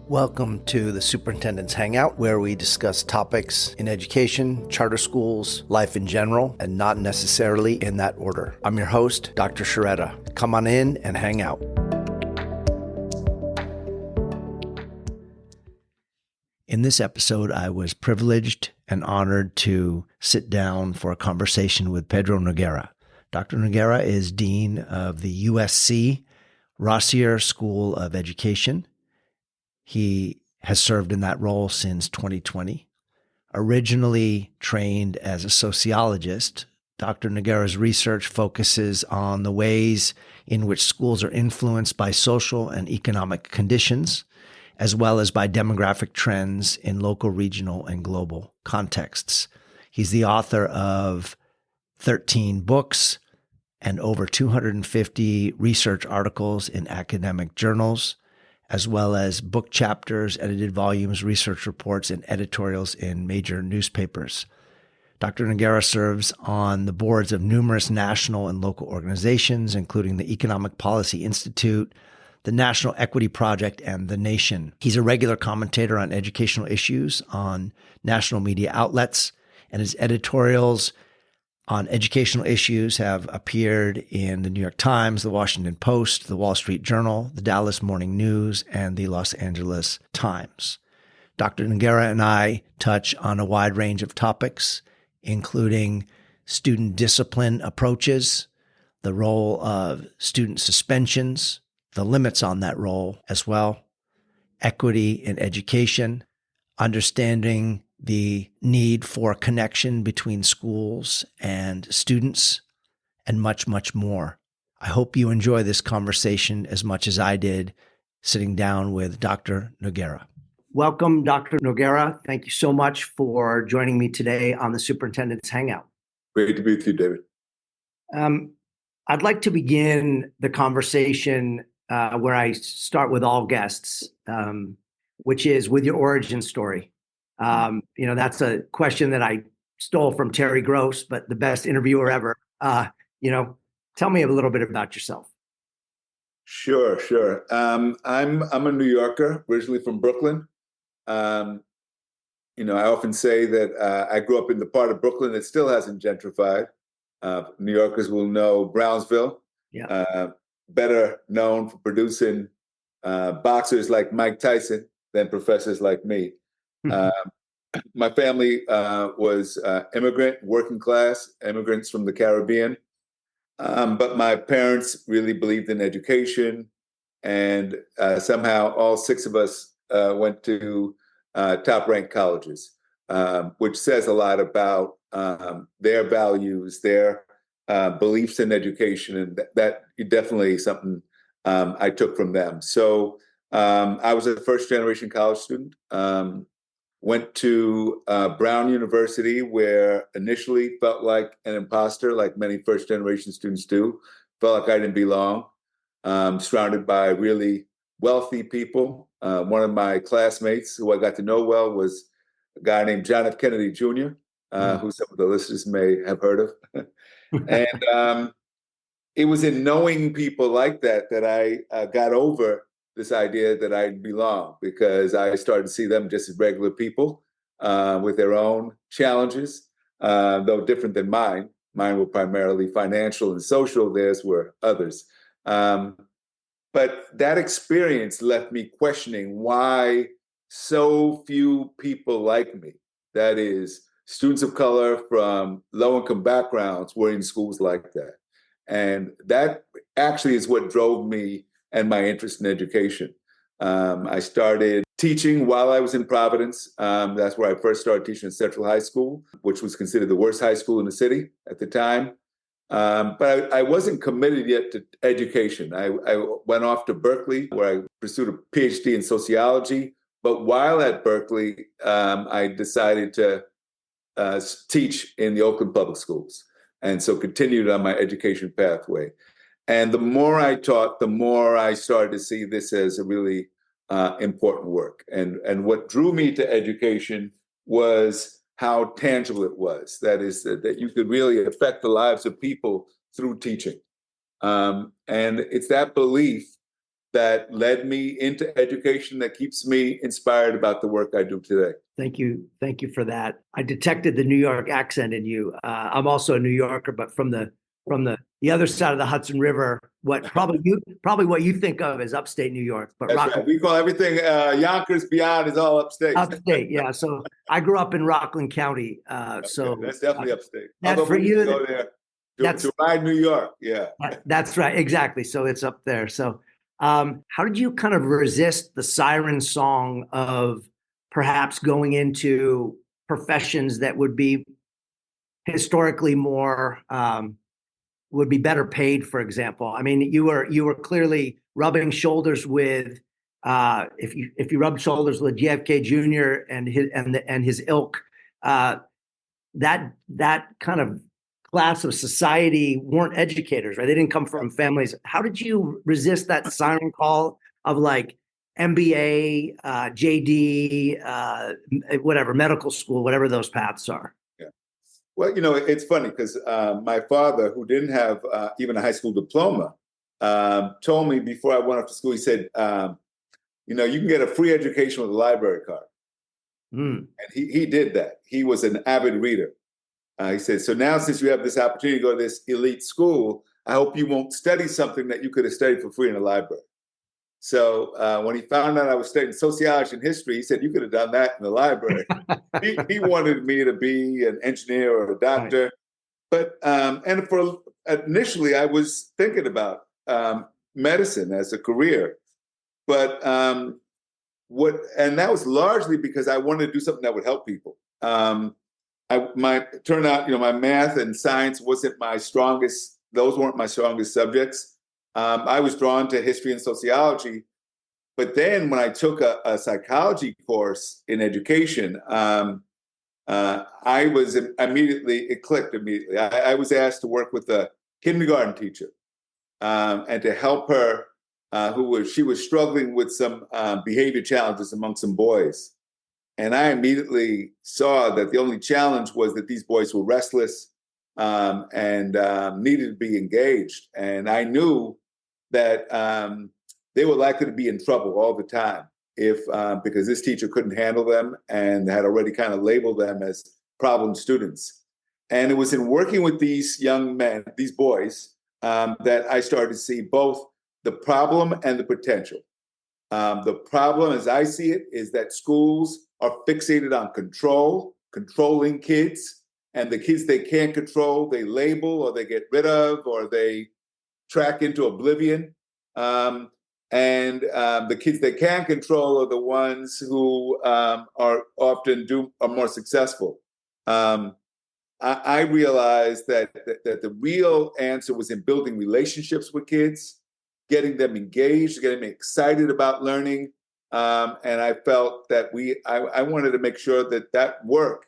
Welcome to the Superintendent's Hangout, where we discuss topics in education, charter schools, life in general, and not necessarily in that order. I'm your host, Dr. Sharetta. Come on in and hang out. In this episode, I was privileged and honored to sit down for a conversation with Pedro Noguera. Dr. Noguera is Dean of the USC Rossier School of Education. He has served in that role since 2020. Originally trained as a sociologist, Dr. Noguera's research focuses on the ways in which schools are influenced by social and economic conditions, as well as by demographic trends in local, regional, and global contexts. He's the author of 13 books and over 250 research articles in academic journals, as well as book chapters, edited volumes, research reports, and editorials in major newspapers. Dr. Noguera serves on the boards of numerous national and local organizations, including the Economic Policy Institute, the National Equity Project, and The Nation. He's a regular commentator on educational issues on national media outlets, and his editorials on educational issues have appeared in the New York Times, the Washington Post, the Wall Street Journal, the Dallas Morning News, and the Los Angeles Times. Dr. Noguera and I touch on a wide range of topics, including student discipline approaches, the role of student suspensions, the limits on that role as well, equity in education, understanding the need for connection between schools and students, and much, much more. I hope you enjoy this conversation as much as I did sitting down with Dr. Noguera. Welcome, Dr. Noguera. Thank you so much for joining me today on the Superintendent's Hangout. Great to be with you, David. I'd like to begin the conversation where I start with all guests, which is with your origin story. That's a question that I stole from Terry Gross, but the best interviewer ever. Tell me a little bit about yourself. Sure. I'm a New Yorker, originally from Brooklyn. I often say that I grew up in the part of Brooklyn that still hasn't gentrified. New Yorkers will know Brownsville, better known for producing boxers like Mike Tyson than professors like me. My family was immigrant, working class immigrants from the Caribbean. But my parents really believed in education. And somehow all six of us went to top-ranked colleges, which says a lot about their values, their beliefs in education. And that definitely something I took from them. So I was a first-generation college student. Went to Brown University, where initially felt like an imposter, like many first-generation students do. Felt like I didn't belong. Surrounded by really wealthy people. One of my classmates, who I got to know well, was a guy named John F. Kennedy Jr., who some of the listeners may have heard of. And it was in knowing people like that that I got over this idea that I belong, because I started to see them just as regular people with their own challenges, though different than mine. Mine were primarily financial and social, theirs were others. But that experience left me questioning why so few people like me, that is, students of color from low-income backgrounds, were in schools like that. And that actually is what drove me and my interest in education. I started teaching while I was in Providence. That's where I first started teaching at Central High School, which was considered the worst high school in the city at the time. But I wasn't committed yet to education. I went off to Berkeley, where I pursued a PhD in sociology. But while at Berkeley, I decided to teach in the Oakland Public Schools, and so continued on my education pathway. And the more I taught, the more I started to see this as a really important work. And what drew me to education was how tangible it was. That is, that you could really affect the lives of people through teaching. And it's that belief that led me into education that keeps me inspired about the work I do today. Thank you. Thank you for that. I detected the New York accent in you. I'm also a New Yorker, but from the other side of the Hudson River, probably what you think of as upstate New York. But That's right. We call everything Yonkers beyond is all upstate. Upstate, yeah. So I grew up in Rockland County. Okay, So that's definitely upstate. That's for you. Go there to ride New York. Yeah. That's right. Exactly. So it's up there. So how did you kind of resist the siren song of perhaps going into professions that would be historically more would be better paid, for example? I mean, you were clearly rubbing shoulders with if you rub shoulders with JFK Jr. and his ilk, that kind of class of society weren't educators, right? They didn't come from families. How did you resist that siren call of like MBA, JD, whatever, medical school, whatever those paths are? Yeah. Well, it's funny because my father, who didn't have even a high school diploma, told me before I went off to school, he said, you can get a free education with a library card. And he did that. He was an avid reader. He said, so now since you have this opportunity to go to this elite school, I hope you won't study something that you could have studied for free in a library. So when he found out I was studying sociology and history, he said, you could have done that in the library. he wanted me to be an engineer or a doctor. Right. But initially, I was thinking about medicine as a career. But and that was largely because I wanted to do something that would help people. Turned out, my math and science wasn't my strongest. Those weren't my strongest subjects. I was drawn to history and sociology. But then when I took a psychology course in education, I was it clicked immediately. I was asked to work with a kindergarten teacher and to help her, she was struggling with some behavior challenges among some boys. And I immediately saw that the only challenge was that these boys were restless and needed to be engaged. And I knew that they were likely to be in trouble all the time because this teacher couldn't handle them and had already kind of labeled them as problem students. And it was in working with these young men, these boys, that I started to see both the problem and the potential. The problem, as I see it, is that schools are fixated on controlling kids, and the kids they can't control, they label or they get rid of, or they track into oblivion. And the kids they can control are the ones who are more successful. I realized that the real answer was in building relationships with kids, getting them engaged, getting them excited about learning. And I felt that I wanted to make sure that work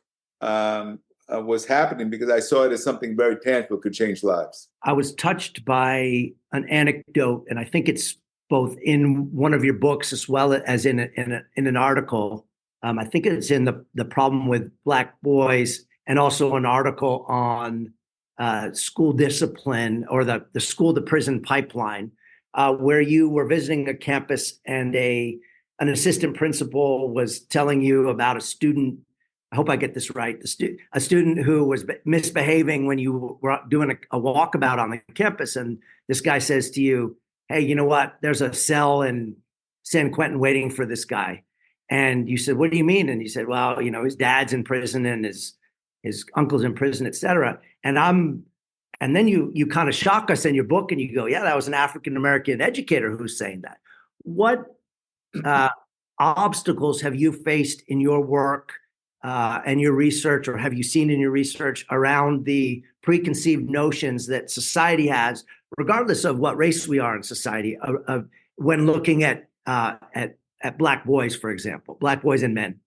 was happening because I saw it as something very tangible, could change lives. I was touched by an anecdote, and I think it's both in one of your books as well as in an article. I think it's in the problem with Black boys, and also an article on school discipline or the school to prison pipeline, where you were visiting a campus and an assistant principal was telling you about a student. I hope I get this right. A student who was misbehaving when you were doing a walkabout on the campus. And this guy says to you, hey, you know what? There's a cell in San Quentin waiting for this guy. And you said, what do you mean? And he said, well, his dad's in prison and his uncle's in prison, et cetera. And then you kind of shock us in your book and you go, yeah, that was an African-American educator who's saying that. What obstacles have you faced in your work and your research, or have you seen in your research around the preconceived notions that society has, regardless of what race we are in society, when looking at Black boys, for example, Black boys and men?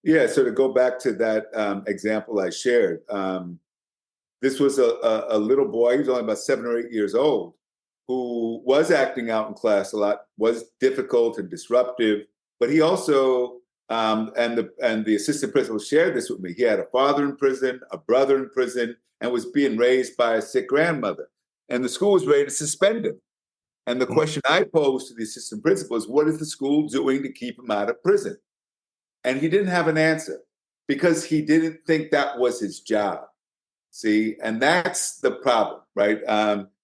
Yeah, so to go back to that example I shared, this was a little boy, he was only about 7 or 8 years old, who was acting out in class a lot, was difficult and disruptive, but he also, and the assistant principal shared this with me, he had a father in prison, a brother in prison, and was being raised by a sick grandmother. And the school was ready to suspend him. And the question I posed to the assistant principal is, what is the school doing to keep him out of prison? And he didn't have an answer because he didn't think that was his job. See, and that's the problem, right?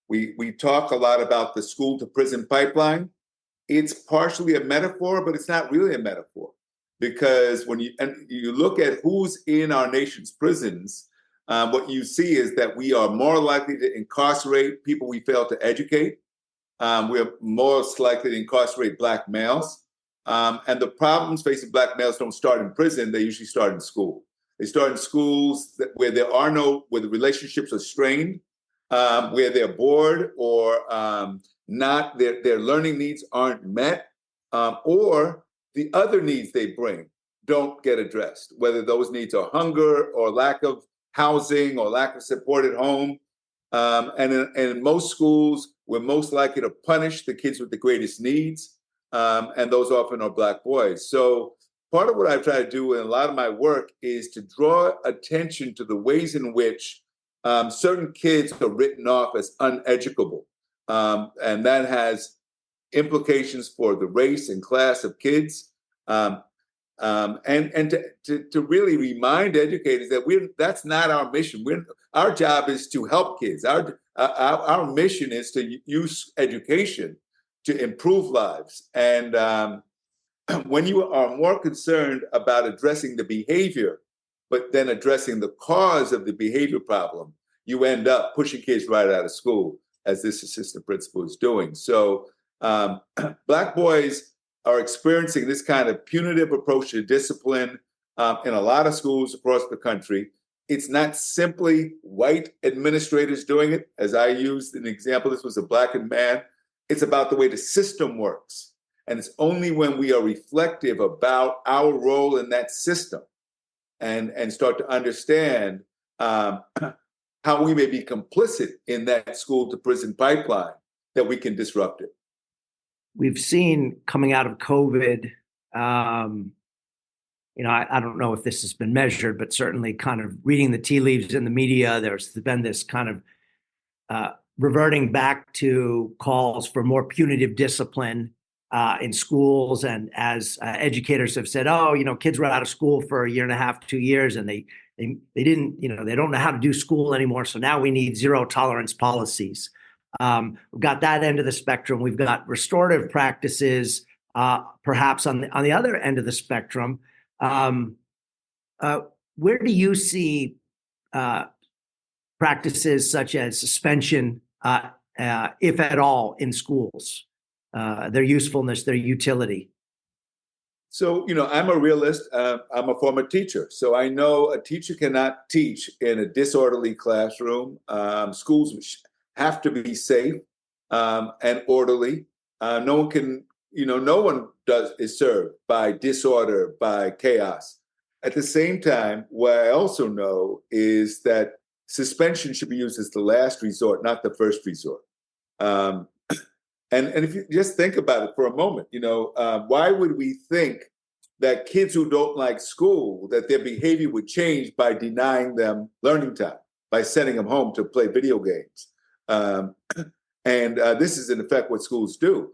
We talk a lot about the school to prison pipeline. It's partially a metaphor, but it's not really a metaphor, because when you look at who's in our nation's prisons, what you see is that we are more likely to incarcerate people we fail to educate. We are most likely to incarcerate Black males. And the problems facing Black males don't start in prison. They usually start in school. They start in schools where where the relationships are strained, where they're bored or not, their learning needs aren't met, or the other needs they bring don't get addressed, whether those needs are hunger or lack of housing or lack of support at home. And in most schools, we're most likely to punish the kids with the greatest needs, and those often are Black boys. So part of what I try to do in a lot of my work is to draw attention to the ways in which certain kids are written off as uneducable. And that has implications for the race and class of kids. And to really remind educators that that's not our mission. Our job is to help kids. Our mission is to use education to improve lives. And when you are more concerned about addressing the behavior, but then addressing the cause of the behavior problem, you end up pushing kids right out of school, as this assistant principal is doing. So Black boys are experiencing this kind of punitive approach to discipline in a lot of schools across the country. It's not simply white administrators doing it. As I used an example, this was a Black man. It's about the way the system works. And it's only when we are reflective about our role in that system and start to understand how we may be complicit in that school to prison pipeline that we can disrupt it. We've seen coming out of COVID, I don't know if this has been measured, but certainly kind of reading the tea leaves in the media, there's been this kind of reverting back to calls for more punitive discipline in schools. And as educators have said, kids were out of school for a year and a half, 2 years, and they didn't, they don't know how to do school anymore. So now we need zero tolerance policies. We've got that end of the spectrum. We've got restorative practices, perhaps on the other end of the spectrum. Where do you see practices such as suspension, if at all, in schools, their usefulness, their utility? So, I'm a realist. I'm a former teacher. So I know a teacher cannot teach in a disorderly classroom. Schools have to be safe and orderly. No one is served by disorder, by chaos. At the same time, what I also know is that suspension should be used as the last resort, not the first resort. And if you just think about it for a moment, why would we think that kids who don't like school, that their behavior would change by denying them learning time, by sending them home to play video games? And this is, in effect, what schools do.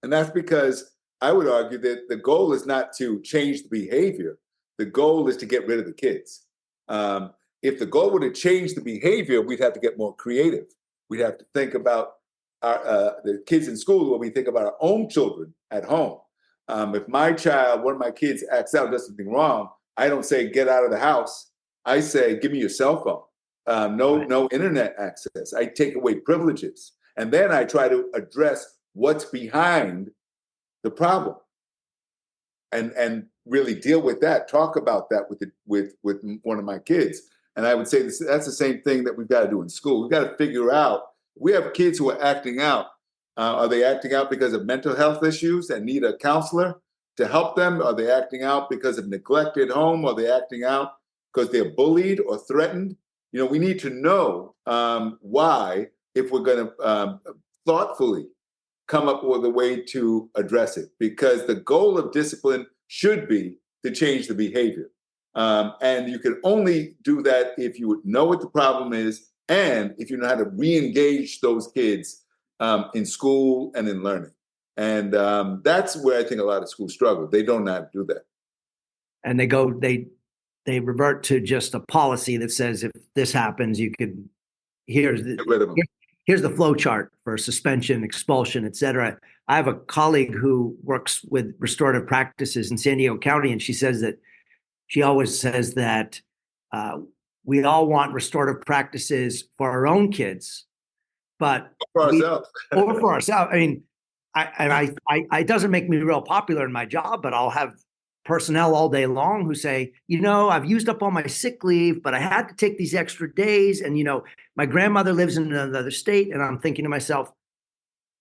And that's because I would argue that the goal is not to change the behavior. The goal is to get rid of the kids. If the goal were to change the behavior, we'd have to get more creative. We'd have to think about the kids in school when we think about our own children at home. If one of my kids acts out, does something wrong, I don't say, get out of the house. I say, give me your cell phone. No internet access. I take away privileges. And then I try to address what's behind the problem and really deal with that, talk about that with one of my kids. And I would say that's the same thing that we've got to do in school. We've got to figure out, we have kids who are acting out. Are they acting out because of mental health issues and need a counselor to help them? Are they acting out because of neglect at home? Are they acting out because they're bullied or threatened? We need to know why, if we're going to thoughtfully come up with a way to address it, because the goal of discipline should be to change the behavior. And you can only do that if you know what the problem is and if you know how to re-engage those kids in school and in learning. And that's where I think a lot of schools struggle. They don't know how to do that. And they revert to just a policy that says if this happens, you could here's the Get rid of them. here's the flow chart for suspension, expulsion, et cetera. I have a colleague who works with restorative practices in San Diego County, and she always says that we all want restorative practices for our own kids, but For ourselves. or for ourselves. I mean, it doesn't make me real popular in my job, but I'll have personnel all day long who say, I've used up all my sick leave, but I had to take these extra days. And, my grandmother lives in another state. And I'm thinking to myself,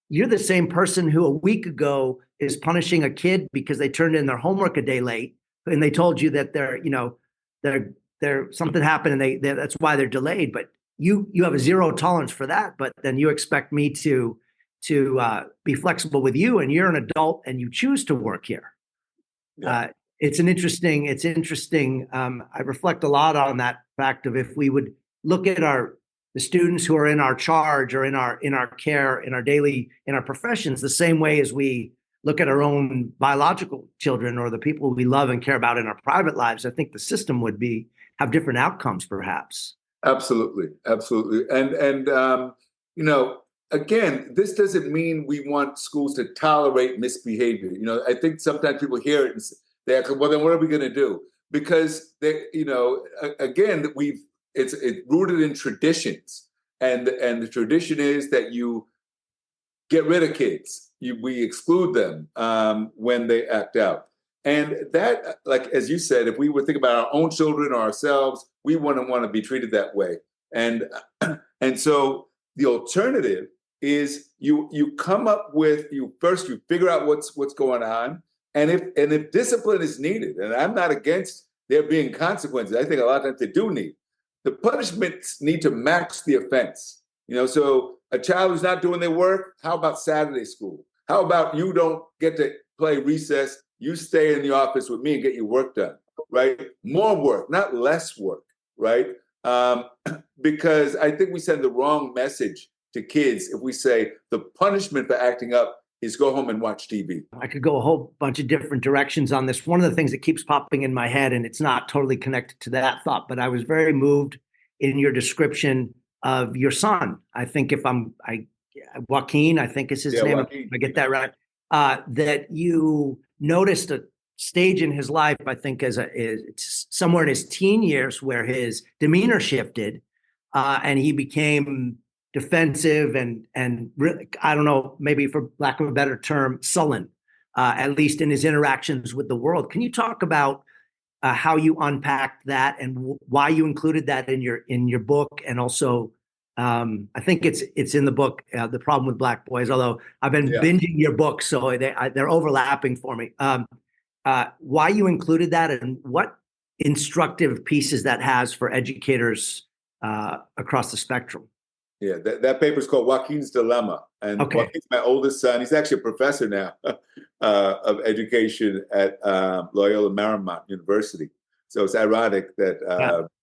you're the same person who a week ago is punishing a kid because they turned in their homework a day late. And they told you that they're something happened and that's why they're delayed. But you have a zero tolerance for that. But then you expect me to be flexible with you, and you're an adult and you choose to work here. Yeah. It's interesting. I reflect a lot on that fact of if we would look at the students who are in our charge or in our care, in our professions, the same way as we look at our own biological children or the people we love and care about in our private lives, I think the system would have different outcomes, perhaps. Absolutely. And again, this doesn't mean we want schools to tolerate misbehavior. I think sometimes people hear it and they ask, well, then what are we going to do? Because again, it's rooted in traditions, and the tradition is that you get rid of kids. We exclude them when they act out. And that, like, as you said, if we would think about our own children or ourselves, we wouldn't want to be treated that way. And so the alternative is you come up with, you figure out what's going on. And if discipline is needed, and I'm not against there being consequences, I think a lot of times they do need. The punishments need to match the offense. So a child who's not doing their work, how about Saturday school? How about you don't get to play recess? You stay in the office with me and get your work done, right? More work, not less work, right? Because I think we send the wrong message to kids if we say the punishment for acting up is go home and watch TV. I could go a whole bunch of different directions on this. One of the things that keeps popping in my head, and it's not totally connected to that thought, but I was very moved in your description of your son. I think Joaquin, I think is his name. Joaquin. If I get that right. That you noticed a stage in his life, I think, it's somewhere in his teen years where his demeanor shifted, and he became defensive and really, I don't know, maybe for lack of a better term, sullen, at least in his interactions with the world. Can you talk about how you unpacked that and why you included that in your book? And also, I think it's in the book, The Problem with Black Boys, although I've been binging your book, so they're overlapping for me. Why you included that and what instructive pieces that has for educators across the spectrum. Yeah, that paper is called Joaquin's Dilemma. And Joaquin's my oldest son. He's actually a professor now of education at Loyola Marymount University. So it's ironic that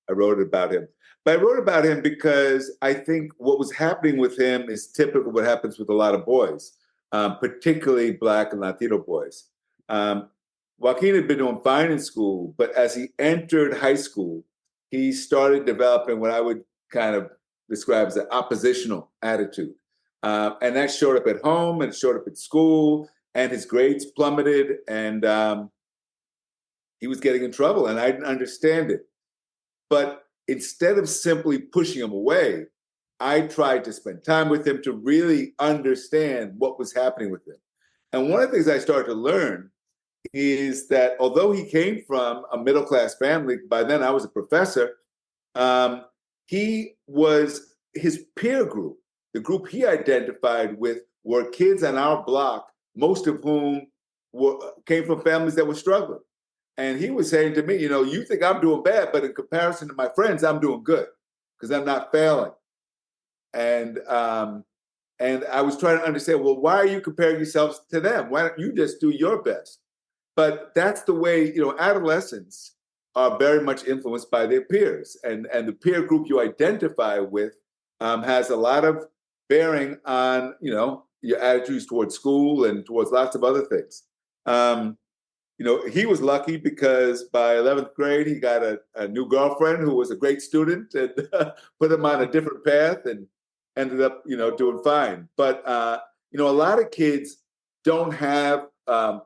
I wrote about him. But I wrote about him because I think what was happening with him is typical what happens with a lot of boys, particularly Black and Latino boys. Joaquin had been doing fine in school, but as he entered high school, he started developing what I would kind of describe as an oppositional attitude. And that showed up at home and it showed up at school, and his grades plummeted, and he was getting in trouble, and I didn't understand it. But instead of simply pushing him away, I tried to spend time with him to really understand what was happening with him. And one of the things I started to learn is that although he came from a middle-class family, by then I was a professor, his peer group, the group he identified with, were kids on our block, most of whom came from families that were struggling. And he was saying to me, you think I'm doing bad, but in comparison to my friends, I'm doing good because I'm not failing. And I was trying to understand, well, why are you comparing yourselves to them? Why don't you just do your best? But that's the way, adolescents are very much influenced by their peers. And the peer group you identify with has a lot of bearing on, your attitudes towards school and towards lots of other things. He was lucky because by 11th grade, he got a new girlfriend who was a great student and put him on a different path and ended up, doing fine. But, a lot of kids don't have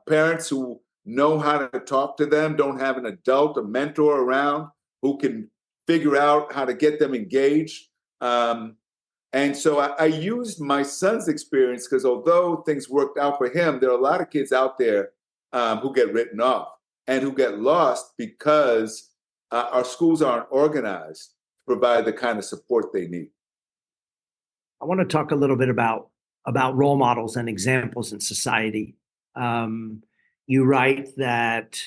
parents who know how to talk to them, don't have an adult, a mentor around who can figure out how to get them engaged. And so I used my son's experience because although things worked out for him, there are a lot of kids out there who get written off and who get lost because our schools aren't organized to provide the kind of support they need. I want to talk a little bit about role models and examples in society. You write that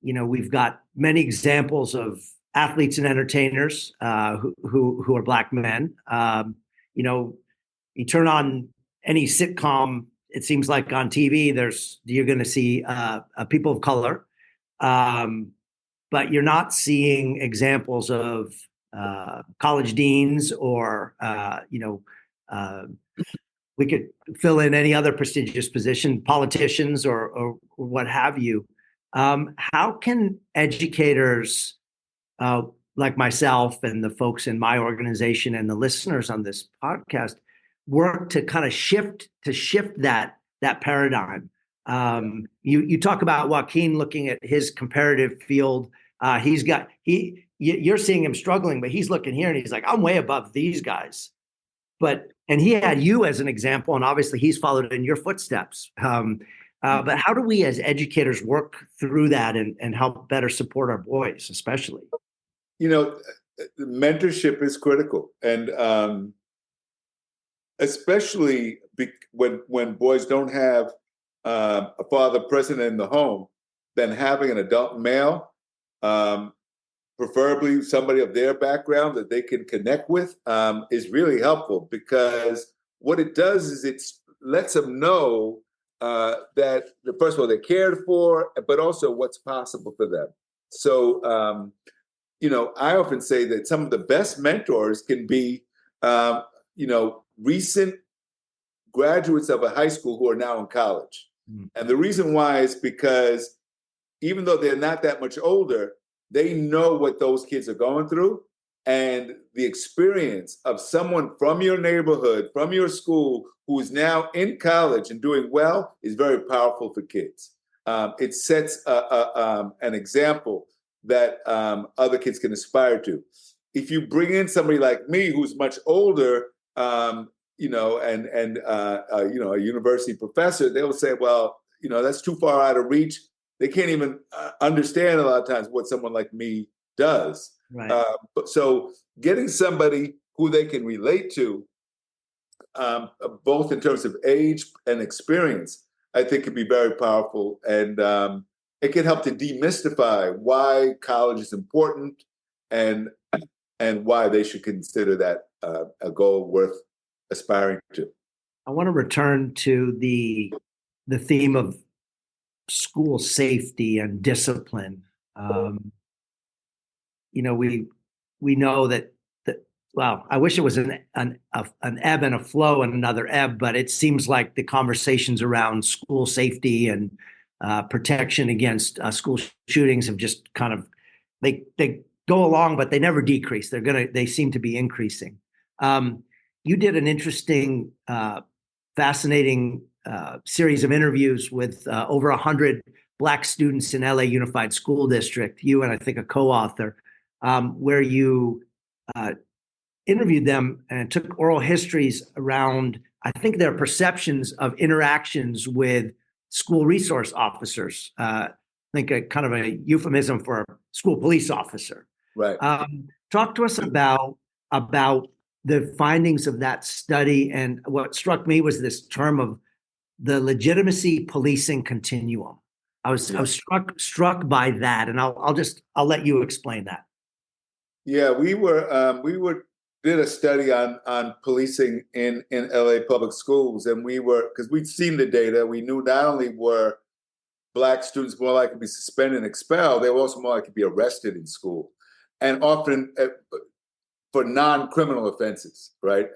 we've got many examples of athletes and entertainers who are Black men. You turn on any sitcom, it seems like on TV, you're going to see people of color, but you're not seeing examples of college deans or we could fill in any other prestigious position, politicians or what have you. How can educators like myself and the folks in my organization and the listeners on this podcast work to kind of shift that paradigm? You talk about Joaquin looking at his comparative field. You're seeing him struggling, but he's looking here and he's like, I'm way above these guys. And he had you as an example, and obviously he's followed in your footsteps. But how do we as educators work through that and help better support our boys, especially? Mentorship is critical. And especially when boys don't have a father present in the home, then having an adult male, preferably somebody of their background that they can connect with, is really helpful, because what it does is it lets them know that, first of all, they're cared for, but also what's possible for them. So, I often say that some of the best mentors can be, recent graduates of a high school who are now in college. Mm. And the reason why is because even though they're not that much older, they know what those kids are going through. And the experience of someone from your neighborhood, from your school, who is now in college and doing well is very powerful for kids. It sets an example that other kids can aspire to. If you bring in somebody like me, who's much older, a university professor, they will say, well, that's too far out of reach. They can't even understand a lot of times what someone like me does. Right. So getting somebody who they can relate to, both in terms of age and experience, I think can be very powerful. And it can help to demystify why college is important and why they should consider that a goal worth aspiring to. I want to return to the theme of school safety and discipline. We know that well, I wish it was an ebb and a flow and another ebb, but it seems like the conversations around school safety and protection against school shootings have just kind of they go along, but they never decrease. They seem to be increasing. You did an interesting, fascinating series of interviews with over 100 Black students in LA Unified School District. You and I think a co-author, where you interviewed them and took oral histories around, I think, their perceptions of interactions with school resource officers. I think a kind of a euphemism for a school police officer. Right. Talk to us about the findings of that study. And what struck me was this term of the legitimacy policing continuum. I was struck by that, and I'll let you explain that. Yeah, we did a study on policing in LA public schools, and because we'd seen the data, we knew not only were Black students more likely to be suspended and expelled, they were also more likely to be arrested in school. And often for non-criminal offenses, right?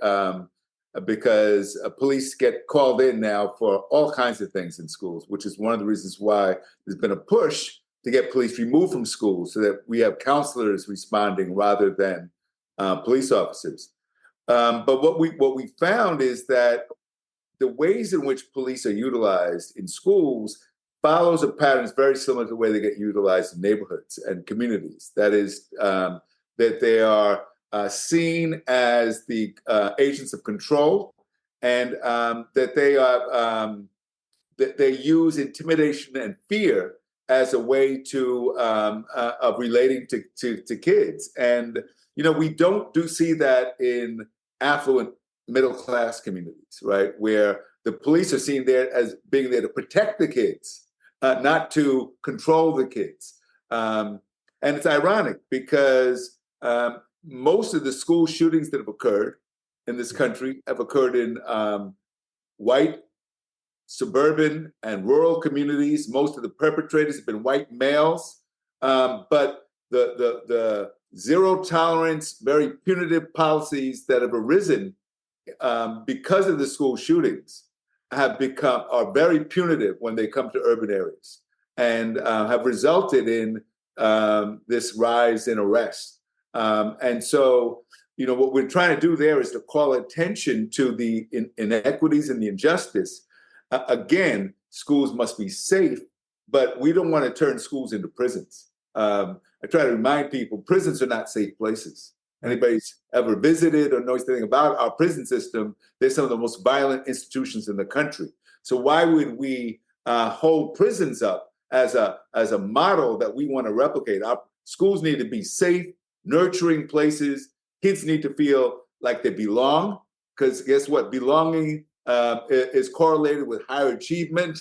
Because police get called in now for all kinds of things in schools, which is one of the reasons why there's been a push to get police removed from schools so that we have counselors responding rather than police officers. But what we found is that the ways in which police are utilized in schools follows a pattern very similar to the way they get utilized in neighborhoods and communities. That is, that they are seen as the agents of control, and that they are that they use intimidation and fear as a way to of relating to kids. And we don't see that in affluent middle class communities, right, where the police are seen there as being there to protect the kids, not to control the kids. And it's ironic because most of the school shootings that have occurred in this country have occurred in white, suburban, and rural communities. Most of the perpetrators have been white males, but the zero tolerance, very punitive policies that have arisen because of the school shootings are very punitive when they come to urban areas, and have resulted in this rise in arrests. And so, what we're trying to do there is to call attention to the inequities and the injustice. Again, schools must be safe, but we don't want to turn schools into prisons. I try to remind people prisons are not safe places. Anybody's ever visited or knows anything about our prison system, they're some of the most violent institutions in the country. So why would we hold prisons up as a model that we want to replicate? Our schools need to be safe, nurturing places. Kids need to feel like they belong, because guess what? Belonging is correlated with higher achievement,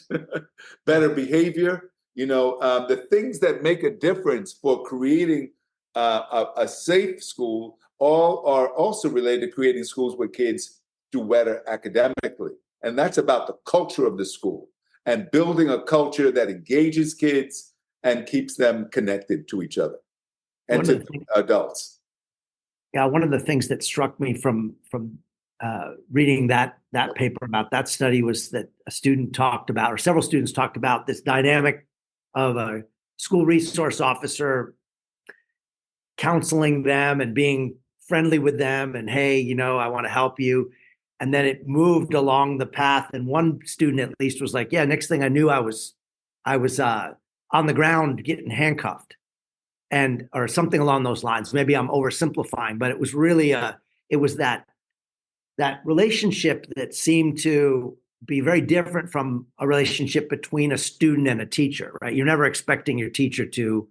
better behavior. The things that make a difference for creating a safe school all are also related to creating schools where kids do better academically. And that's about the culture of the school and building a culture that engages kids and keeps them connected to each other and to adults. Yeah, one of the things that struck me from reading that paper about that study was that a student talked about, or several students talked about, this dynamic of a school resource officer counseling them and being friendly with them and, hey, I want to help you. And then it moved along the path. And one student at least was like, yeah, next thing I knew, I was on the ground getting handcuffed, or something along those lines. Maybe I'm oversimplifying, but it was really it was that relationship that seemed to be very different from a relationship between a student and a teacher, right? You're never expecting your teacher to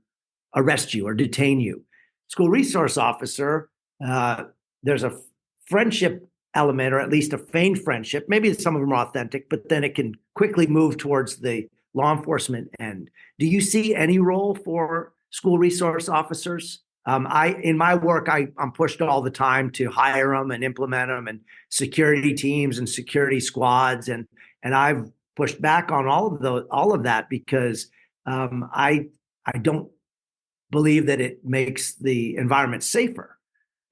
arrest you or detain you. School resource officer, there's a friendship element, or at least a feigned friendship. Maybe some of them are authentic, but then it can quickly move towards the law enforcement end. Do you see any role for school resource officers? In my work, I'm pushed all the time to hire them and implement them, and security teams and security squads, and I've pushed back on all of that because I don't believe that it makes the environment safer.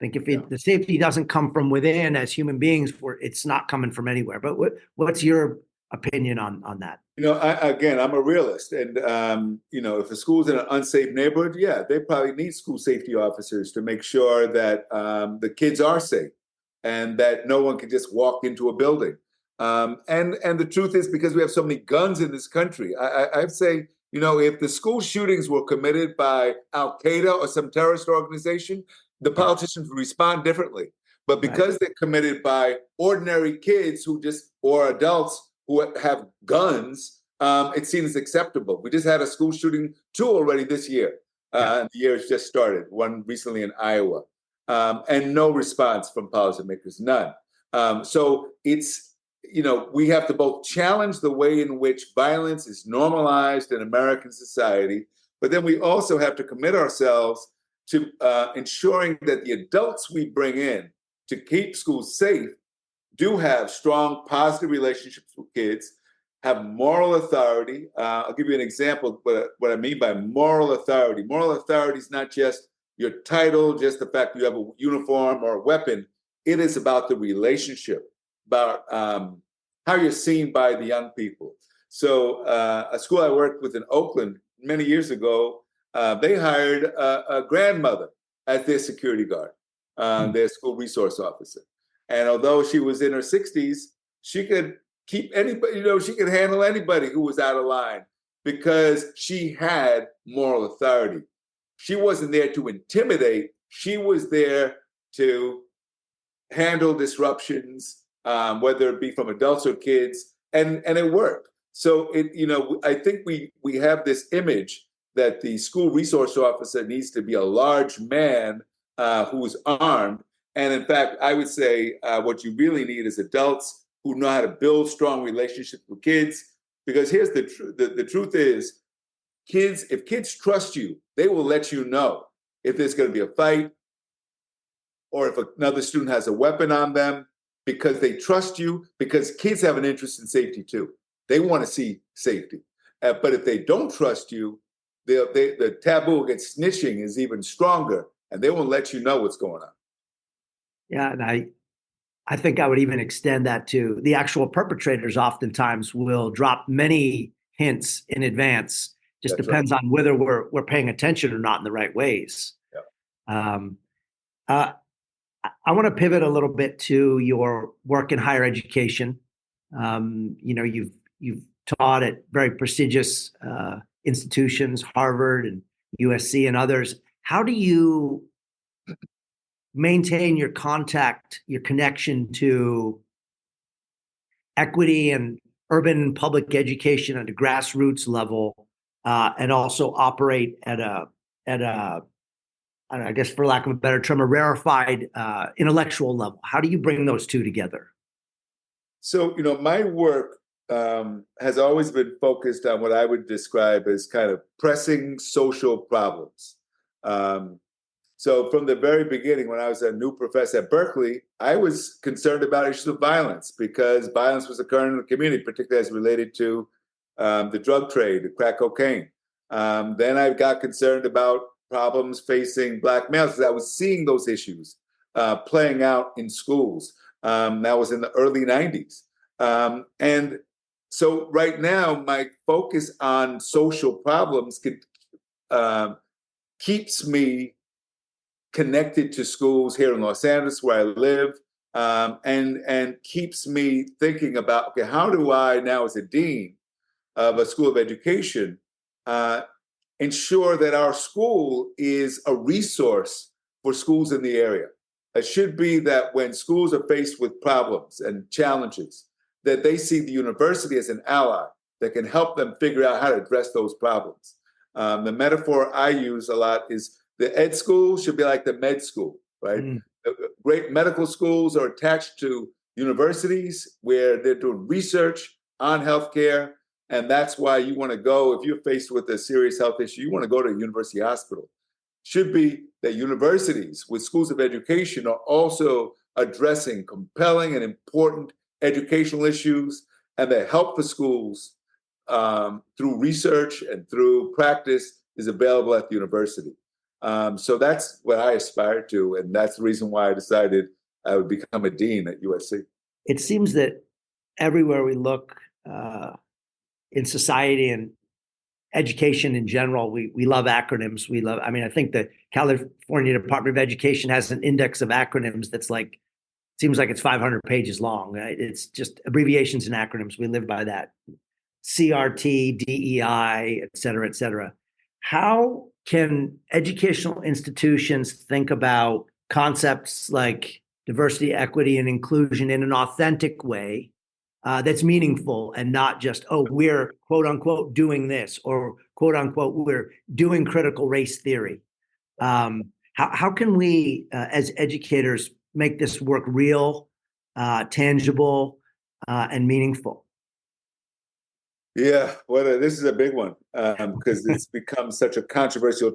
I think if the safety doesn't come from within as human beings, it's not coming from anywhere. But what's your opinion on that? I'm a realist, and if a school's in an unsafe neighborhood, they probably need school safety officers to make sure that the kids are safe and that no one can just walk into a building. And the truth is, because we have so many guns in this country, I'd say, if the school shootings were committed by Al Qaeda or some terrorist organization, the politicians would respond differently. But because they're committed by ordinary kids or adults who have guns, it seems acceptable. We just had a school shooting 2 already this year. The year has just started, one recently in Iowa, and no response from policymakers, none. So it's, we have to both challenge the way in which violence is normalized in American society, but then we also have to commit ourselves to ensuring that the adults we bring in to keep schools safe do have strong, positive relationships with kids, have moral authority. I'll give you an example of what I mean by moral authority. Moral authority is not just your title, just the fact you have a uniform or a weapon. It is about the relationship, about how you're seen by the young people. So a school I worked with in Oakland many years ago, they hired a grandmother as their security guard, their school resource officer. And although she was in her 60s, she could keep anybody, she could handle anybody who was out of line because she had moral authority. She wasn't there to intimidate. She was there to handle disruptions, whether it be from adults or kids, and it worked. So I think we have this image that the school resource officer needs to be a large man who's armed. And in fact, I would say what you really need is adults who know how to build strong relationships with kids. Because here's the truth: the truth is, if kids trust you, they will let you know if there's going to be a fight or if another student has a weapon on them, because they trust you, because kids have an interest in safety too. They want to see safety. But if they don't trust you, the taboo against snitching is even stronger, and they won't let you know what's going on. Yeah, and I think I would even extend that to the actual perpetrators. Oftentimes will drop many hints in advance. Just That's depends on whether we're paying attention or not in the right ways. Yeah. I want to pivot a little bit to your work in higher education. You've taught at very prestigious institutions, Harvard and USC and others. How do you maintain your connection to equity and urban public education at a grassroots level, and also operate at a I guess, for lack of a better term, a rarefied intellectual level? How do you bring those two together? So, my work has always been focused on what I would describe as kind of pressing social problems. So from the very beginning, when I was a new professor at Berkeley, I was concerned about issues of violence because violence was occurring in the community, particularly as related to the drug trade, the crack cocaine. Then I got concerned about problems facing Black males because I was seeing those issues playing out in schools. That was in the early 90s. And so right now, my focus on social problems keeps me connected to schools here in Los Angeles, where I live, and keeps me thinking about, okay, how do I now, as a dean of a school of education, ensure that our school is a resource for schools in the area? It should be that when schools are faced with problems and challenges, that they see the university as an ally that can help them figure out how to address those problems. The metaphor I use a lot is the ed school should be like the med school, right? Great medical schools are attached to universities where they're doing research on healthcare. And that's why you want to go, if you're faced with a serious health issue, you want to go to a university hospital. Should be that universities with schools of education are also addressing compelling and important educational issues, and the help for schools through research and through practice is available at the university. So that's what I aspire to, and that's the reason why I decided I would become a dean at USC. It seems that everywhere we look in society and education in general, we love acronyms. I think the California Department of Education has an index of acronyms that's seems like it's 500 pages long. Right? It's just abbreviations and acronyms. We live by that. CRT, DEI, et cetera, et cetera. How can educational institutions think about concepts like diversity, equity, and inclusion in an authentic way that's meaningful and not just, we're quote unquote doing this, or quote unquote, we're doing critical race theory? How can we, as educators, make this work real, tangible, and meaningful? Yeah, this is a big one because it's become such a controversial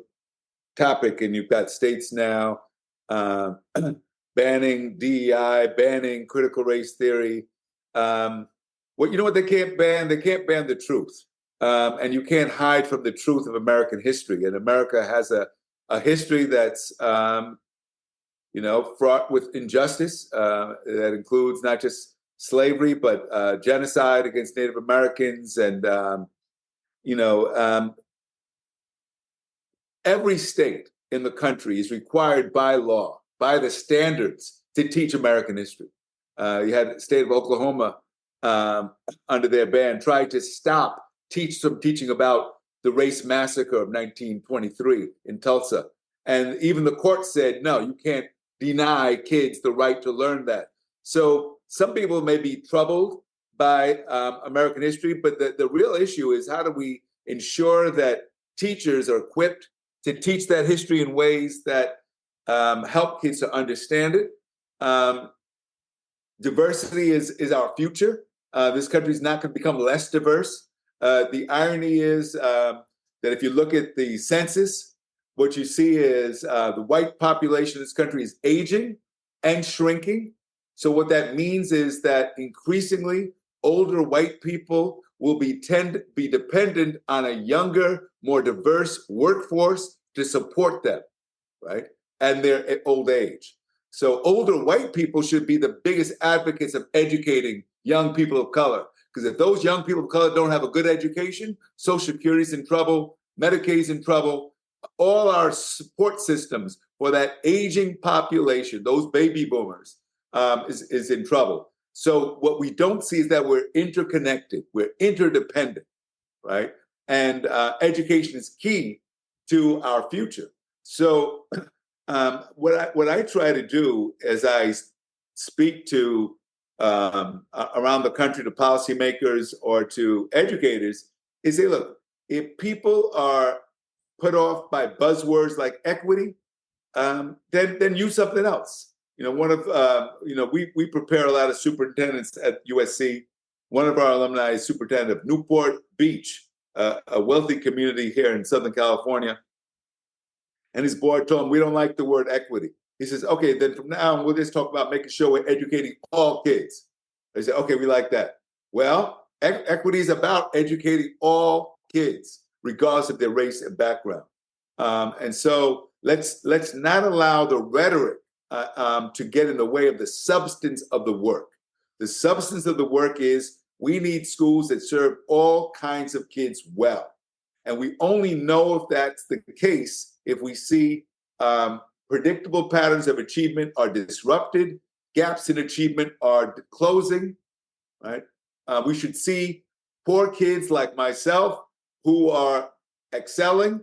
topic, and you've got states now banning DEI, banning critical race theory. What they can't ban? They can't ban the truth, and you can't hide from the truth of American history. And America has a a history that's fraught with injustice that includes not just slavery, but genocide against Native Americans. And, every state in the country is required by law, by the standards, to teach American history. You had the state of Oklahoma under their ban tried to stop teaching about the race massacre of 1923 in Tulsa. And even the court said, no, you can't deny kids the right to learn that. So some people may be troubled by American history, but the real issue is, how do we ensure that teachers are equipped to teach that history in ways that help kids to understand it? Diversity is our future. This country is not going to become less diverse. The irony is that if you look at the census, what you see is the white population of this country is aging and shrinking. So what that means is that increasingly older white people will be dependent on a younger, more diverse workforce to support them, right? And their old age. So older white people should be the biggest advocates of educating young people of color. Because if those young people of color don't have a good education, Social Security's in trouble, Medicaid's in trouble, all our support systems for that aging population, those baby boomers, is in trouble. So what we don't see is that we're interconnected, we're interdependent, right? And education is key to our future. So what I try to do as I speak to around the country to policymakers or to educators is say, look, if people are put off by buzzwords like equity, then use something else. We prepare a lot of superintendents at USC. One of our alumni is superintendent of Newport Beach, a wealthy community here in Southern California. And his board told him, we don't like the word equity. He says, okay, then from now on, we'll just talk about making sure we're educating all kids. They said, okay, we like that. Well, equity is about educating all kids, regardless of their race and background. And so let's not allow the rhetoric to get in the way of the substance of the work. The substance of the work is we need schools that serve all kinds of kids well. And we only know if that's the case if we see predictable patterns of achievement are disrupted, gaps in achievement are closing, right? We should see poor kids like myself who are excelling,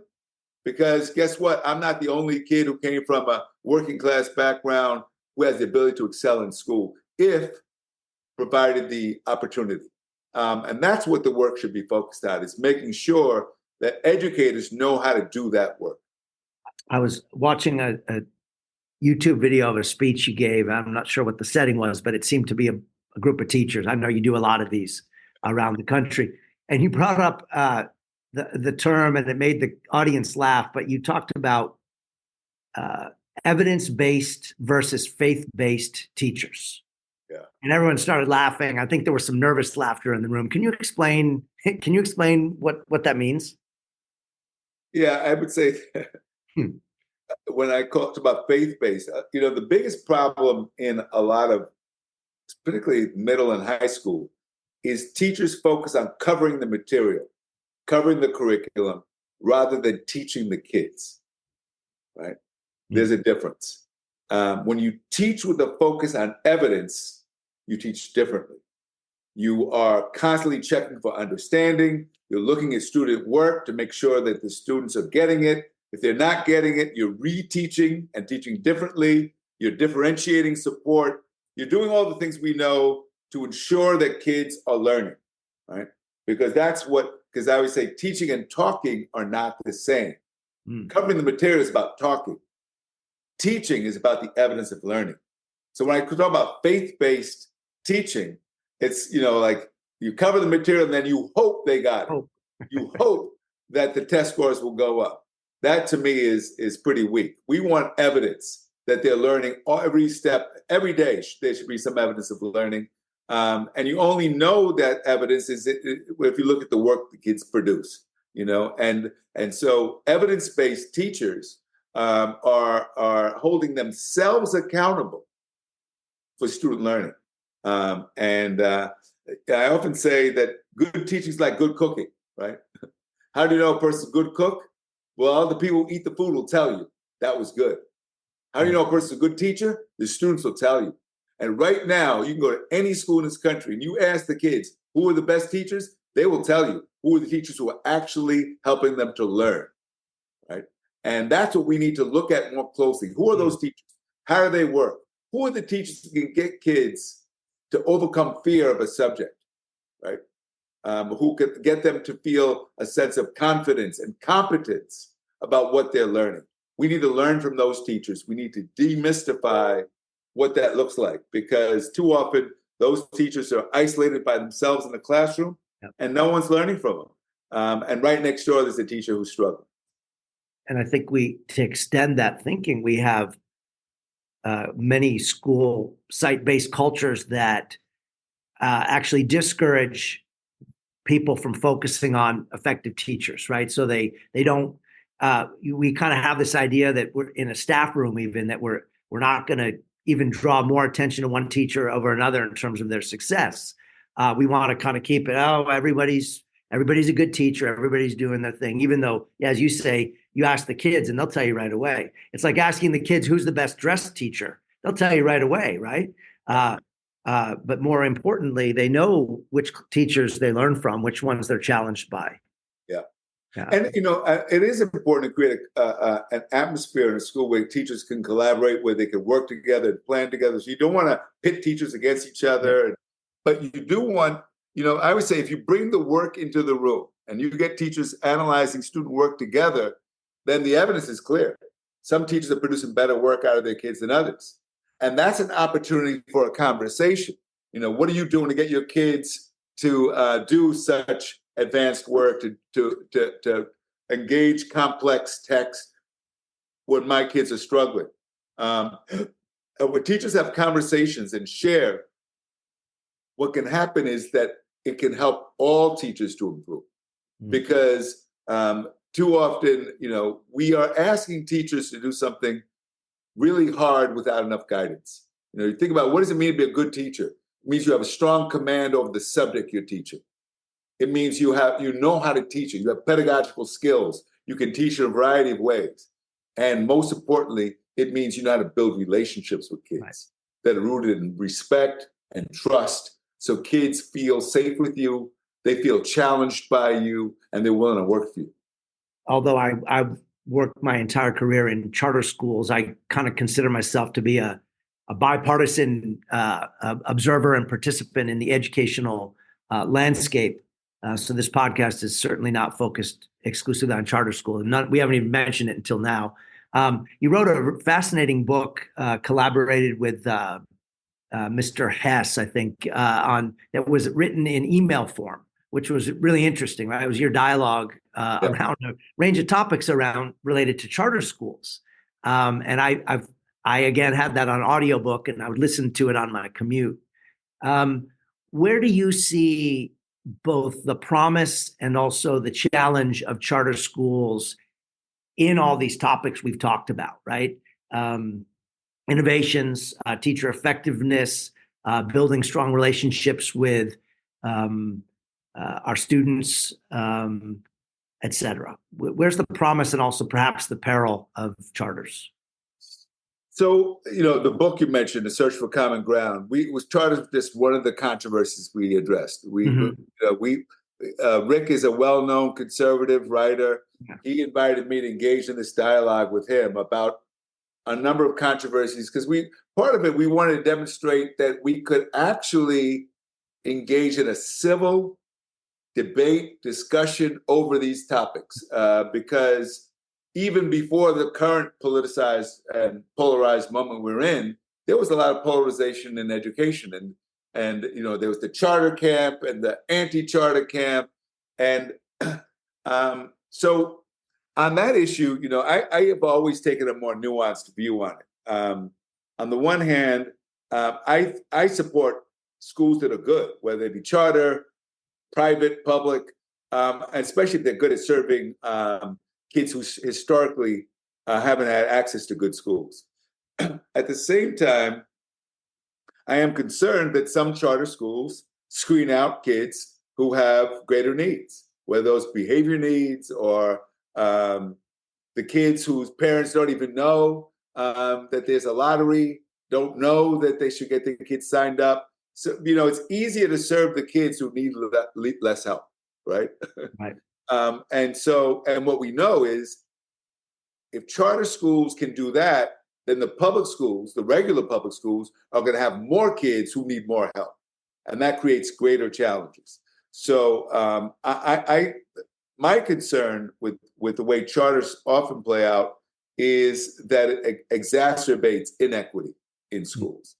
because guess what? I'm not the only kid who came from a working class background who has the ability to excel in school, if provided the opportunity. And that's what the work should be focused on, is making sure that educators know how to do that work. I was watching a YouTube video of a speech you gave. I'm not sure what the setting was, but it seemed to be a group of teachers. I know you do a lot of these around the country. And you brought up the term, and it made the audience laugh, but you talked about evidence-based versus faith-based teachers. Yeah. And everyone started laughing. I think there was some nervous laughter in the room. Can you explain what that means? Yeah, I would say when I talked about faith-based, the biggest problem in a lot of, particularly middle and high school, is teachers focus on covering the material, covering the curriculum, rather than teaching the kids, right? There's a difference. When you teach with a focus on evidence, you teach differently. You are constantly checking for understanding. You're looking at student work to make sure that the students are getting it. If they're not getting it, you're reteaching and teaching differently. You're differentiating support. You're doing all the things we know to ensure that kids are learning, right? Because I always say teaching and talking are not the same. Covering the material is about talking. Teaching is about the evidence of learning. So when I talk about faith-based teaching, it's, like you cover the material and then you hope they got it. You hope that the test scores will go up. That to me is pretty weak. We want evidence that they're learning every step, every day. There should be some evidence of learning. And you only know that evidence if you look at the work the kids produce, and so evidence-based teachers are holding themselves accountable for student learning. I often say that good teaching is like good cooking, right? How do you know a person's a good cook? Well, all the people who eat the food will tell you that was good. How do you know a person's a good teacher? The students will tell you. And right now, you can go to any school in this country and you ask the kids, who are the best teachers? They will tell you who are the teachers who are actually helping them to learn, right? And that's what we need to look at more closely. Who are those teachers? How do they work? Who are the teachers who can get kids to overcome fear of a subject, right? Who can get them to feel a sense of confidence and competence about what they're learning. We need to learn from those teachers. We need to demystify what that looks like, because too often those teachers are isolated by themselves in the classroom, and no one's learning from them. And right next door, there's a teacher who's struggling. And I think to extend that thinking, we have many school site-based cultures that actually discourage people from focusing on effective teachers, right? So they don't. We kind of have this idea that we're in a staff room, even that we're not going to even draw more attention to one teacher over another in terms of their success. We want to kind of keep it. Oh, everybody's a good teacher. Everybody's doing their thing, even though, as you say, you ask the kids and they'll tell you right away. It's like asking the kids who's the best dressed teacher. They'll tell you right away, right? But more importantly, they know which teachers they learn from, which ones they're challenged by. Yeah. And, it is important to create an atmosphere in a school where teachers can collaborate, where they can work together and plan together. So you don't want to pit teachers against each other. But you do want, I would say if you bring the work into the room and you get teachers analyzing student work together, then the evidence is clear. Some teachers are producing better work out of their kids than others. And that's an opportunity for a conversation. What are you doing to get your kids to do such advanced work, to engage complex text when my kids are struggling? When teachers have conversations and share, what can happen is that it can help all teachers to improve. Mm-hmm. Because too often, we are asking teachers to do something really hard without enough guidance. You think about, what does it mean to be a good teacher? It means you have a strong command over the subject you're teaching. It means you know how to teach it. You have pedagogical skills. You can teach in a variety of ways. And most importantly, it means you know how to build relationships with kids that are rooted in respect and trust. So kids feel safe with you, they feel challenged by you, and they're willing to work for you. Although I've worked my entire career in charter schools, I kind of consider myself to be a bipartisan observer and participant in the educational landscape. So this podcast is certainly not focused exclusively on charter school. We haven't even mentioned it until now. You wrote a fascinating book, collaborated with Mr. Hess, I think, that was written in email form, which was really interesting, right? It was your dialogue around a range of topics related to charter schools. And I again had that on audiobook, and I would listen to it on my commute. Where do you see both the promise and also the challenge of charter schools in all these topics we've talked about, right? Innovations, teacher effectiveness, building strong relationships with our students, et cetera. Where's the promise and also perhaps the peril of charters? So, the book you mentioned, The Search for Common Ground, charters just one of the controversies we addressed. Rick is a well-known conservative writer. Yeah. He invited me to engage in this dialogue with him about a number of controversies, because we wanted to demonstrate that we could actually engage in a civil debate, discussion over these topics, because even before the current politicized and polarized moment we're in, there was a lot of polarization in education. And there was the charter camp and the anti-charter camp. And so on that issue, I have always taken a more nuanced view on it. On the one hand, I support schools that are good, whether they be charter, private, public, especially if they're good at serving kids who historically haven't had access to good schools. At the same time, I am concerned that some charter schools screen out kids who have greater needs, whether those behavior needs or the kids whose parents don't even know that there's a lottery, don't know that they should get their kids signed up. So, it's easier to serve the kids who need less help, right? Right. And what we know is if charter schools can do that, then the public schools, the regular public schools, are going to have more kids who need more help. And that creates greater challenges. So my concern with the way charters often play out is that it exacerbates inequity in schools.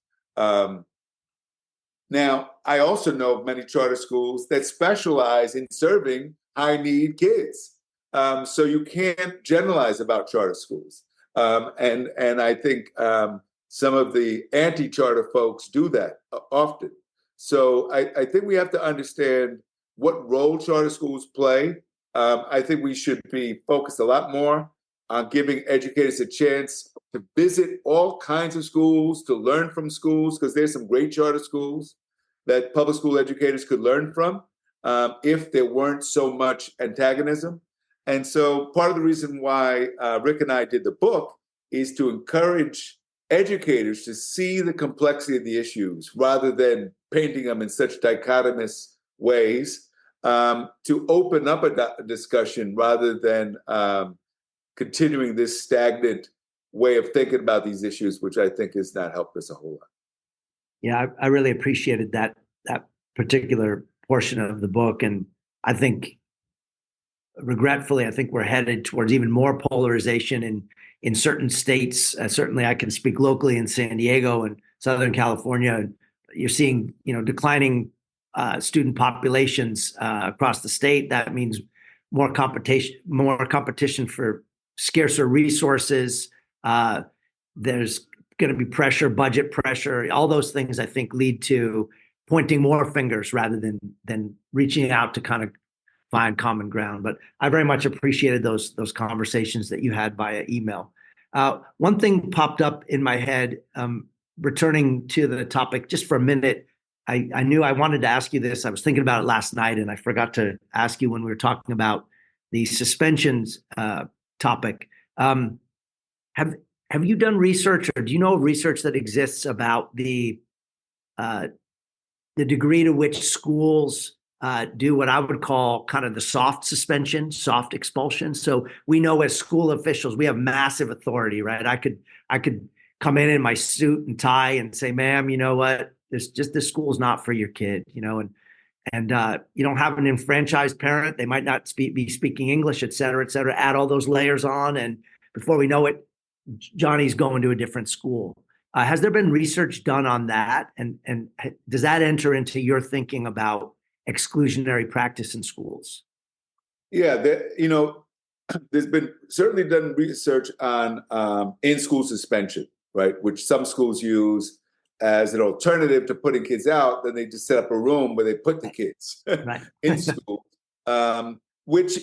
Now, I also know of many charter schools that specialize in serving high-need kids. So you can't generalize about charter schools. And I think some of the anti-charter folks do that often. So I think we have to understand what role charter schools play. I think we should be focused a lot more on giving educators a chance to visit all kinds of schools, to learn from schools, because there's some great charter schools that public school educators could learn from if there weren't so much antagonism. And so part of the reason why Rick and I did the book is to encourage educators to see the complexity of the issues rather than painting them in such dichotomous ways, to open up a discussion rather than continuing this stagnant way of thinking about these issues, which I think has not helped us a whole lot. Yeah, I really appreciated that particular portion of the book. And I think, regretfully, I think we're headed towards even more polarization in certain states. Certainly I can speak locally in San Diego and Southern California. You're seeing, declining student populations across the state. That means more competition for scarcer resources. There's going to be pressure, budget pressure. All those things, I think, lead to pointing more fingers rather than reaching out to kind of find common ground. But I very much appreciated those conversations that you had via email. One thing popped up in my head, returning to the topic just for a minute. I knew I wanted to ask you this. I was thinking about it last night, and I forgot to ask you when we were talking about the suspensions topic. Have you done research, or do you know of research that exists about the degree to which schools do what I would call kind of the soft suspension, soft expulsion? So we know as school officials, we have massive authority, right? I could come in my suit and tie and say, ma'am, you know what? This school is not for your kid, and you don't have an enfranchised parent. They might not be speaking English, et cetera, add all those layers on. And before we know it, Johnny's going to a different school. Has there been research done on that? And does that enter into your thinking about exclusionary practice in schools? Yeah, there's been certainly done research on in-school suspension, right? Which some schools use as an alternative to putting kids out. Then they just set up a room where they put the kids right. in school. Which,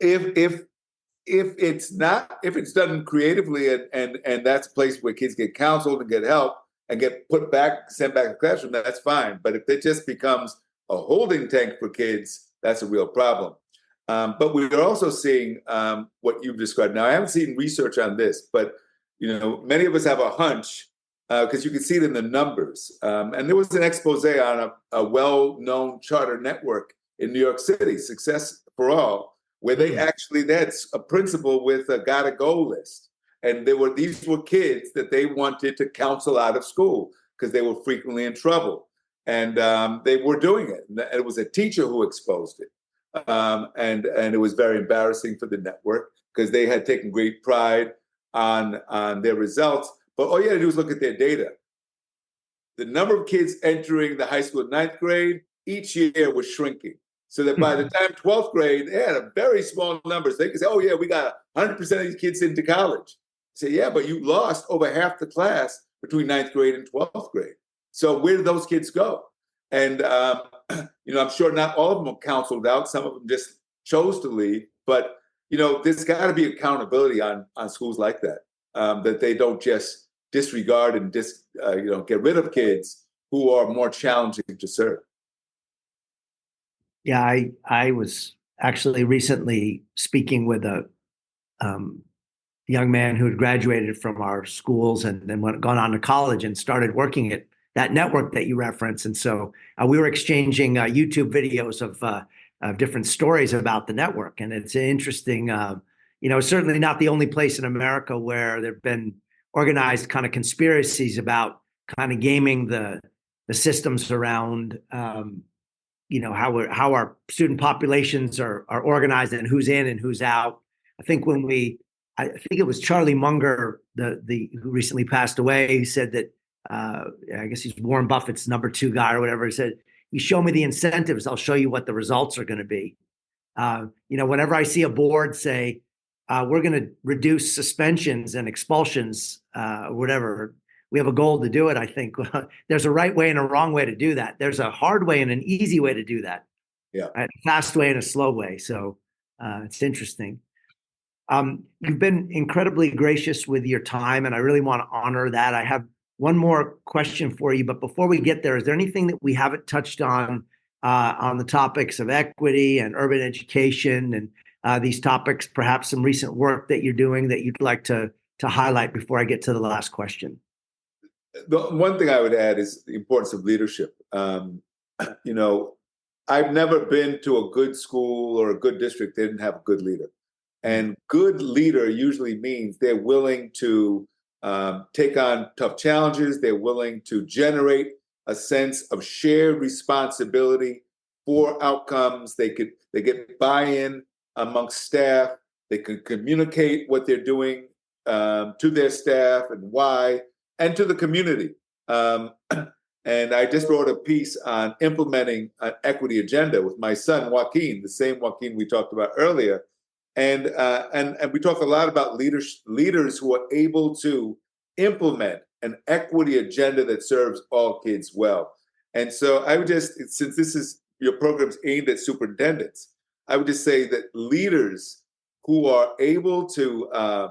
if it's done creatively and that's a place where kids get counseled and get help and get sent back to the classroom, that's fine. But if it just becomes a holding tank for kids, that's a real problem. But we're also seeing what you've described. Now, I haven't seen research on this, but many of us have a hunch because you can see it in the numbers. And there was an expose on a well-known charter network in New York City, Success for All, where they had a principal with a gotta go list. And these were kids that they wanted to counsel out of school because they were frequently in trouble. And they were doing it. And it was a teacher who exposed it. And it was very embarrassing for the network because they had taken great pride on their results. But all you had to do is look at their data. The number of kids entering the high school in 9th grade each year was shrinking. So that by the time 12th grade, they had a very small numbers. They could say, oh, yeah, we got 100% of these kids into college. Say, yeah, but you lost over half the class between 9th grade and 12th grade. So where did those kids go? And, I'm sure not all of them were counseled out. Some of them just chose to leave. But there's got to be accountability on schools like that, that they don't just disregard and get rid of kids who are more challenging to serve. Yeah, I was actually recently speaking with a young man who had graduated from our schools and then gone on to college and started working at that network that you referenced. And so we were exchanging YouTube videos of different stories about the network. And it's interesting, certainly not the only place in America where there've been organized kind of conspiracies about kind of gaming the systems around, how our student populations are organized and who's in and who's out. I think it was Charlie Munger, who recently passed away. He said that I guess he's Warren Buffett's number 2 guy or whatever. He said, "You show me the incentives, I'll show you what the results are going to be." Whenever I see a board say we're going to reduce suspensions and expulsions, whatever, we have a goal to do it. I think there's a right way and a wrong way to do that. There's a hard way and an easy way to do that. Yeah, a fast way and a slow way. So it's interesting. You've been incredibly gracious with your time, and I really want to honor that. I have one more question for you, but before we get there, is there anything that we haven't touched on the topics of equity and urban education and these topics, perhaps some recent work that you're doing that you'd like to highlight before I get to the last question? The one thing I would add is the importance of leadership. I've never been to a good school or a good district that didn't have a good leader. And good leader usually means they're willing to take on tough challenges. They're willing to generate a sense of shared responsibility for outcomes. They get buy-in amongst staff. They can communicate what they're doing to their staff and why, and to the community. And I just wrote a piece on implementing an equity agenda with my son, Joaquin, the same Joaquin we talked about earlier. And we talk a lot about leaders who are able to implement an equity agenda that serves all kids well. And so I would just, since your program's aimed at superintendents, I would just say that leaders who are able to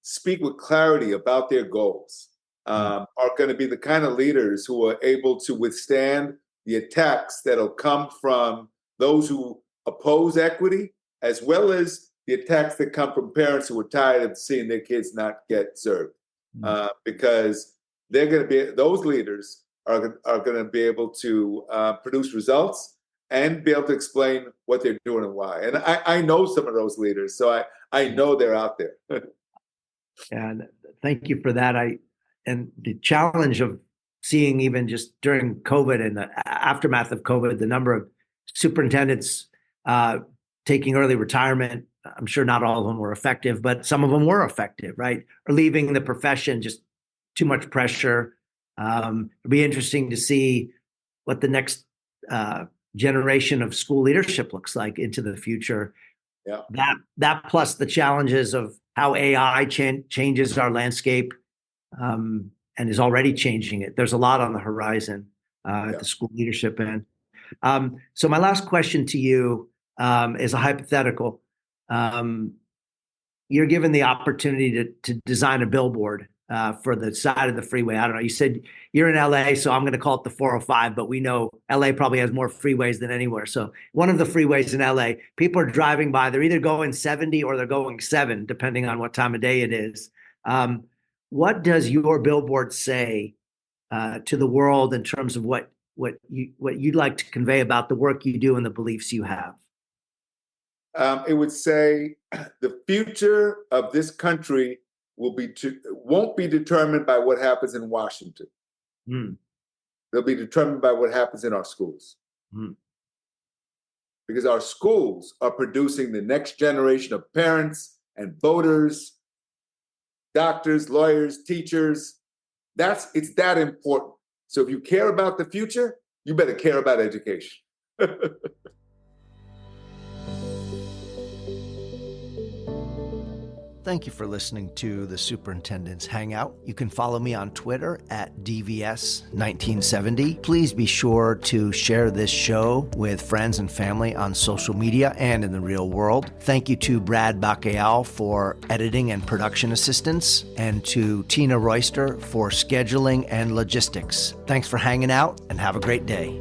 speak with clarity about their goals are going to be the kind of leaders who are able to withstand the attacks that'll come from those who oppose equity, as well as the attacks that come from parents who are tired of seeing their kids not get served. Because those leaders are going to be able to produce results and be able to explain what they're doing and why. And I know some of those leaders, so I know they're out there. And thank you for that. And the challenge of seeing, even just during COVID and the aftermath of COVID, the number of superintendents taking early retirement. I'm sure not all of them were effective, but some of them were effective, right? Or leaving the profession, just too much pressure. It'll be interesting to see what the next generation of school leadership looks like into the future. Yeah. That plus the challenges of how AI changes our landscape and is already changing it. There's a lot on the horizon at the school leadership end. So my last question to you is a hypothetical. You're given the opportunity to design a billboard for the side of the freeway. I don't know. You said you're in LA, so I'm going to call it the 405, but we know LA probably has more freeways than anywhere. So one of the freeways in LA, people are driving by. They're either going 70 or they're going 7, depending on what time of day it is. What does your billboard say to the world in terms of what you'd like to convey about the work you do and the beliefs you have? It would say the future of this country won't be determined by what happens in Washington. They'll be determined by what happens in our schools. Because our schools are producing the next generation of parents and voters, doctors, lawyers, teachers. It's that important. So if you care about the future, you better care about education. Thank you for listening to the Superintendent's Hangout. You can follow me on Twitter at DVS1970. Please be sure to share this show with friends and family on social media and in the real world. Thank you to Brad Bacayal for editing and production assistance, and to Tina Royster for scheduling and logistics. Thanks for hanging out, and have a great day.